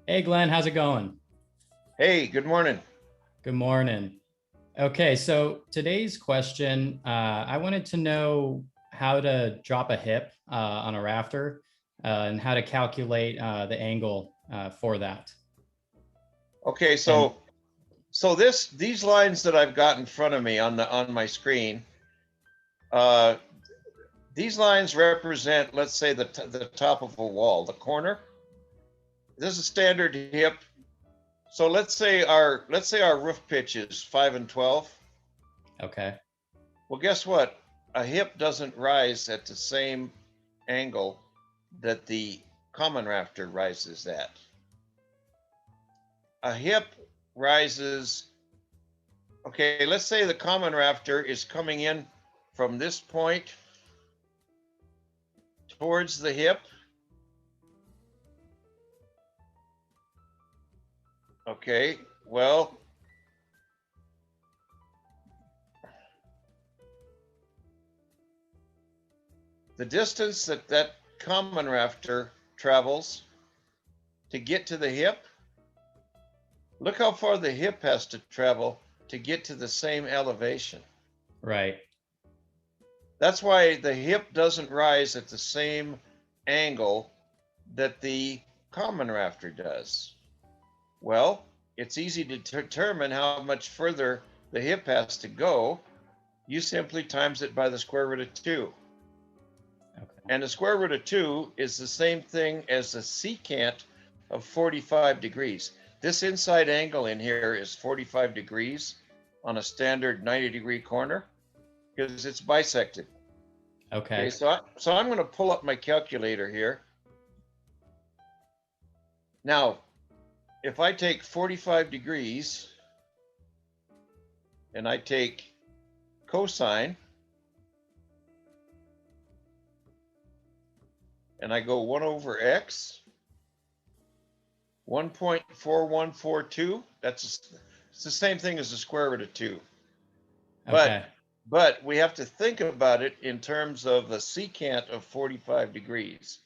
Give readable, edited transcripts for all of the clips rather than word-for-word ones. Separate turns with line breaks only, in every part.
Hey Glenn, how's it going?
Hey, good morning.
Good morning. Okay, so today's question, I wanted to know how to drop a hip on a rafter and how to calculate the angle for that.
Okay,
And
so these lines that I've got in front of me on my screen, uh, these lines represent, let's say, the top of a wall, the corner. This is a standard hip. So let's say our roof pitch is 5 and 12.
okay,
Well, guess what? A hip doesn't rise at the same angle that the common rafter rises at. A hip rises. Okay, let's say the common rafter is coming in from this point towards the hip. Okay, well, the distance that common rafter travels to get to the hip, look how far the hip has to travel to get to the same elevation.
right.
That's why the hip doesn't rise at the same angle that the common rafter does. Well, it's easy to determine how much further the hip has to go. You simply times it by the square root of 2.
Okay,
And the square root of 2 is the same thing as the secant of 45 degrees. This inside angle in here is 45 degrees on a standard 90-degree corner because it's bisected. Okay,
okay,
so I'm going to pull up my calculator here. Now, if I take 45 degrees and I take cosine and I go 1 over x, 1.4142, it's the same thing as the square root of 2. But
okay,
but we have to think about it in terms of a secant of 45 degrees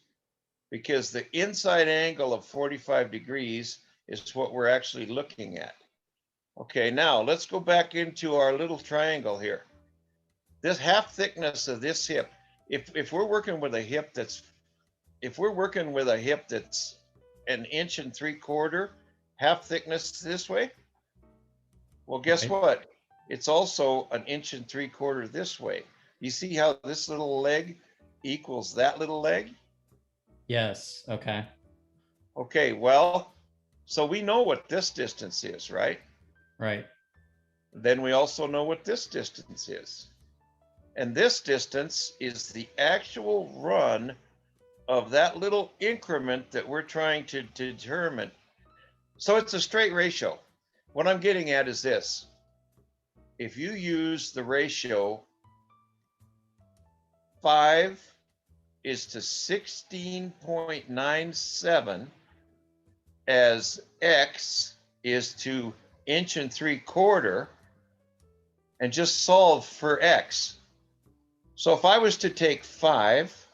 because the inside angle of 45 degrees is what we're actually looking at. Okay, now let's go back into our little triangle here. This half thickness of this hip, if we're working with a hip that's if we're working with a hip that's 1.75 inches, half thickness this way, well, guess
right.
what? It's also 1.75 inches this way. You see how this little leg equals that little leg?
Yes, okay,
Okay, well, so we know what this distance is, right?
right.
Then we also know what this distance is. And this distance is the actual run of that little increment that we're trying to determine. So it's a straight ratio. What I'm getting at is this. If you use the ratio 5 is to 16.97 as x is to 1.75 inches and just solve for x. So if I was to take 5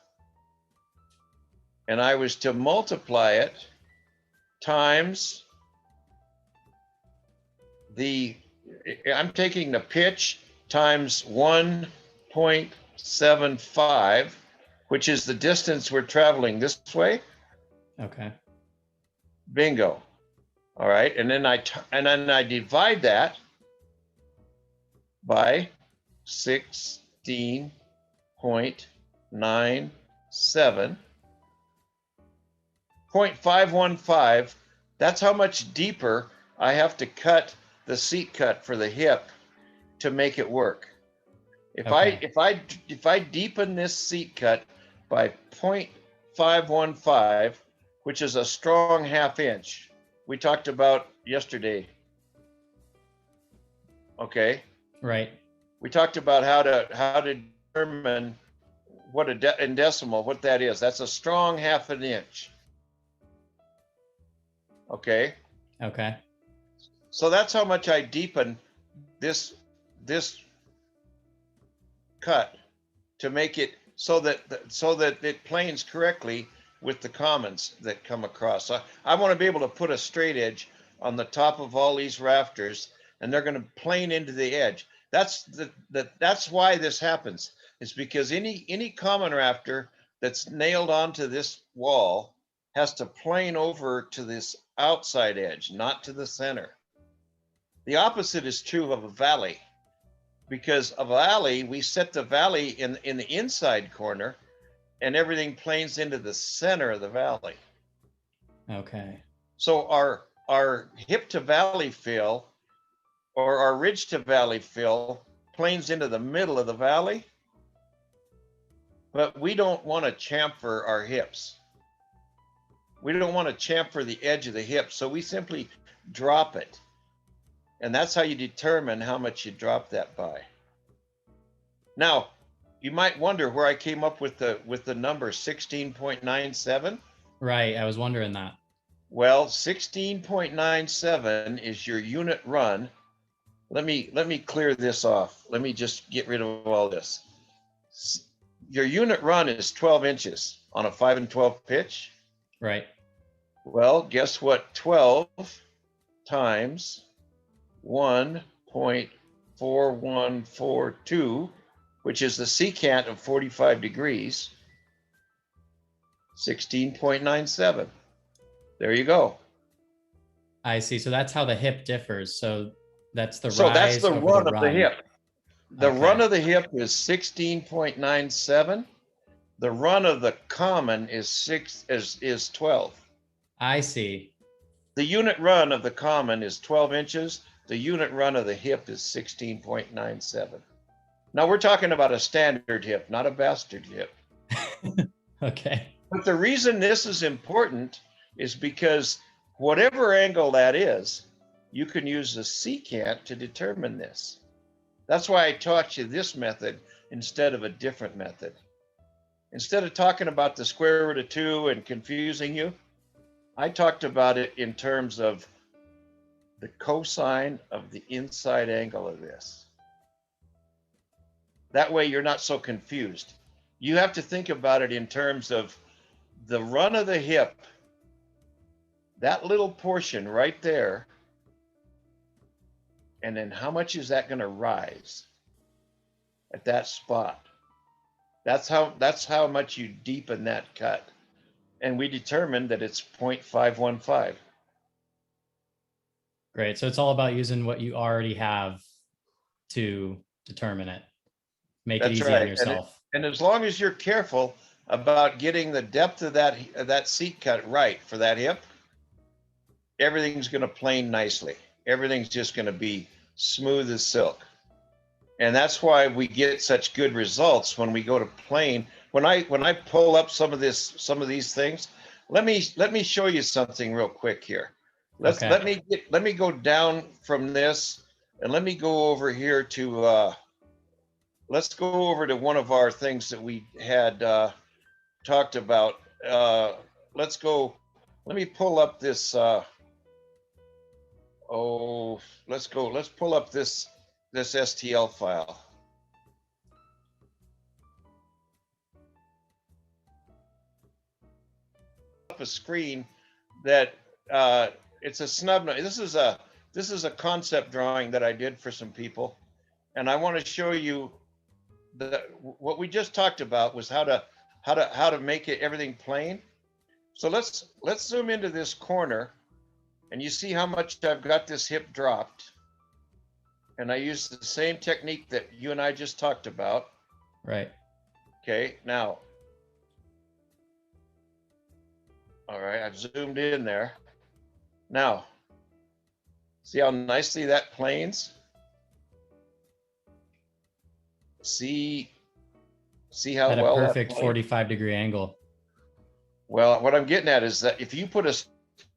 and I was to multiply it times the, I'm taking the pitch times 1.75, which is the distance we're traveling this way.
Okay,
Bingo. All right. And then I divide that by 16.97. 0.515. That's how much deeper I have to cut the seat cut for the hip to make it work. If I
okay,
if I if I deepen this seat cut by 0.515, which is a strong half inch, we talked about yesterday. Okay,
right.
we talked about how to determine what in decimal what that is. That's a strong half an inch. Okay,
Okay,
so that's how much I deepen this cut to make it so that it planes correctly with the commons that come across. I want to be able to put a straight edge on the top of all these rafters, and they're going to plane into the edge. That's why this happens. It's because any common rafter that's nailed onto this wall has to plane over to this outside edge, not to the center. The opposite is true of a valley, because a valley, we set the valley in the inside corner, and everything planes into the center of the valley.
Okay.
So our hip to valley fill, or our ridge to valley fill, planes into the middle of the valley, but we don't want to chamfer our hips. We don't want to chamfer the edge of the hip, so we simply drop it. And that's how you determine how much you drop that by. Now, you might wonder where I came up with the number 16.97.
Right. I was wondering that.
Well, 16.97 is your unit run. Let me clear this off. Let me just get rid of all this. Your unit run is 12 inches on a 5 and 12 pitch.
Right.
Well, guess what? 12 times 1.4142, which is the secant of 45 degrees, 16.97. There you go.
I see. So that's how the hip differs. So that's the
So that's
rise
the
over
run
the
of the
run.
hip. The
Okay.
run of the hip is 16.97. The run of the common is 12.
I see.
The unit run of the common is 12 inches. The unit run of the hip is 16.97. Now we're talking about a standard hip, not a bastard hip.
Okay.
But the reason this is important is because whatever angle that is, you can use the secant to determine this. That's why I taught you this method instead of a different method. Instead of talking about the square root of 2 and confusing you, I talked about it in terms of the cosine of the inside angle of this. That way you're not so confused. You have to think about it in terms of the run of the hip, that little portion right there, and then how much is that going to rise at that spot? That's how much you deepen that cut. And we determined that it's 0.515.
Great. So it's all about using what you already have to determine it. Make it
That's
easy
right.
on yourself.
And as long as you're careful about getting the depth of that seat cut right for that hip, everything's going to plane nicely. Everything's just going to be smooth as silk. And that's why we get such good results when we go to plane. When I pull up some of these things, let me show you something real quick here.
Okay.
Let me go down from this, and let me go over here to let's go over to one of our things that we had talked about. Let's go. Let me pull up this. Let's pull up this STL file. Up a screen that it's a snub note. This is a concept drawing that I did for some people, and I want to show you what we just talked about was how to make everything plain. So let's zoom into this corner, and you see how much I've got this hip dropped. And I use the same technique that you and I just talked about.
Right.
Okay, now, all right, I've zoomed in there. Now, see how nicely that planes? See how
At a
well
perfect
that planes?
45-degree angle.
Well, what I'm getting at is that if you put a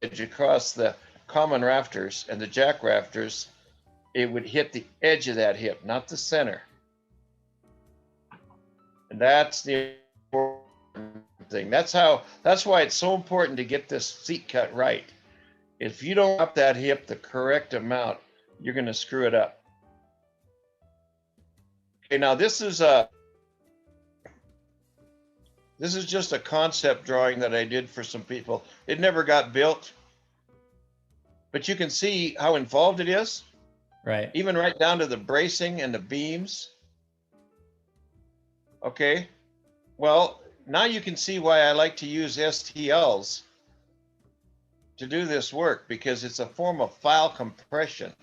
edge across the common rafters and the jack rafters, it would hit the edge of that hip, not the center. And that's the important thing. That's why it's so important to get this seat cut right. If you don't drop that hip the correct amount, you're going to screw it up. Okay, now this is This is just a concept drawing that I did for some people. It never got built, but you can see how involved it is,
Right.
even right down to the bracing and the beams. Okay, well, now you can see why I like to use STLs to do this work, because it's a form of file compression.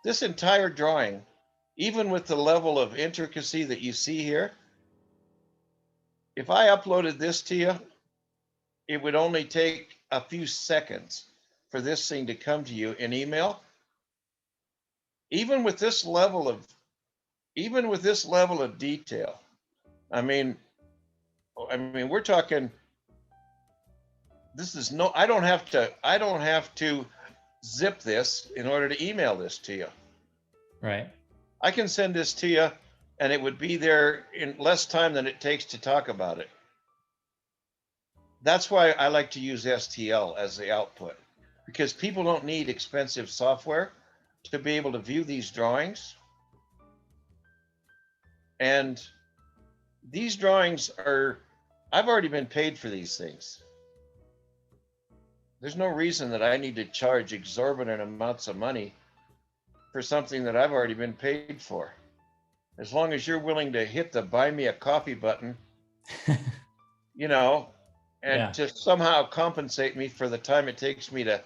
This entire drawing, even with the level of intricacy that you see here, if I uploaded this to you, it would only take a few seconds for this thing to come to you in email. Even with this level of detail, I mean, we're talking. This is no. I don't have to zip this in order to email this to you.
Right.
I can send this to you, and it would be there in less time than it takes to talk about it. That's why I like to use STL as the output, because people don't need expensive software to be able to view these drawings. And these drawings are, I've already been paid for these things. There's no reason that I need to charge exorbitant amounts of money for something that I've already been paid for. As long as you're willing to hit the buy me a coffee button, you know, and
Yeah.
to somehow compensate me for the time it takes me to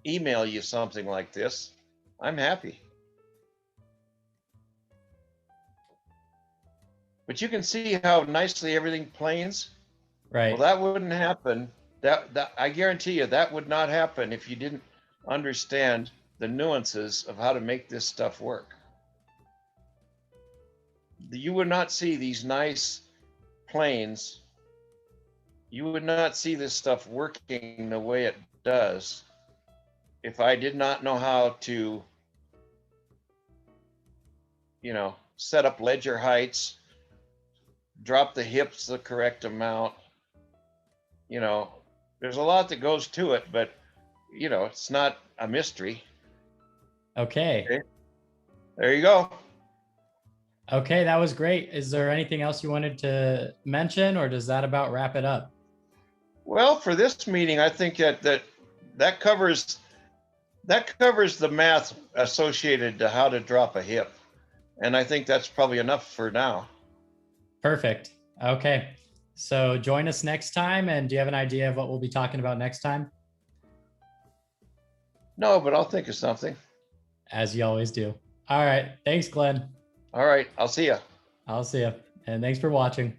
email you something like this, I'm happy. But you can see how nicely everything planes. Well,
Right.
that wouldn't happen. That I guarantee you that would not happen if you didn't understand the nuances of how to make this stuff work. You would not see these nice planes. You would not see this stuff working the way it does if I did not know how to, set up ledger heights, drop the hips the correct amount. There's a lot that goes to it, but it's not a mystery.
Okay.
Okay. There you go.
Okay, that was great. Is there anything else you wanted to mention, or does that about wrap it up?
Well, for this meeting, I think that covers the math associated to how to drop a hip, and I think that's probably enough for now.
Perfect. Okay. So join us next time. And do you have an idea of what we'll be talking about next time?
No, but I'll think of something.
As you always do. All right. Thanks, Glenn.
All right, I'll see you.
I'll see you. And thanks for watching.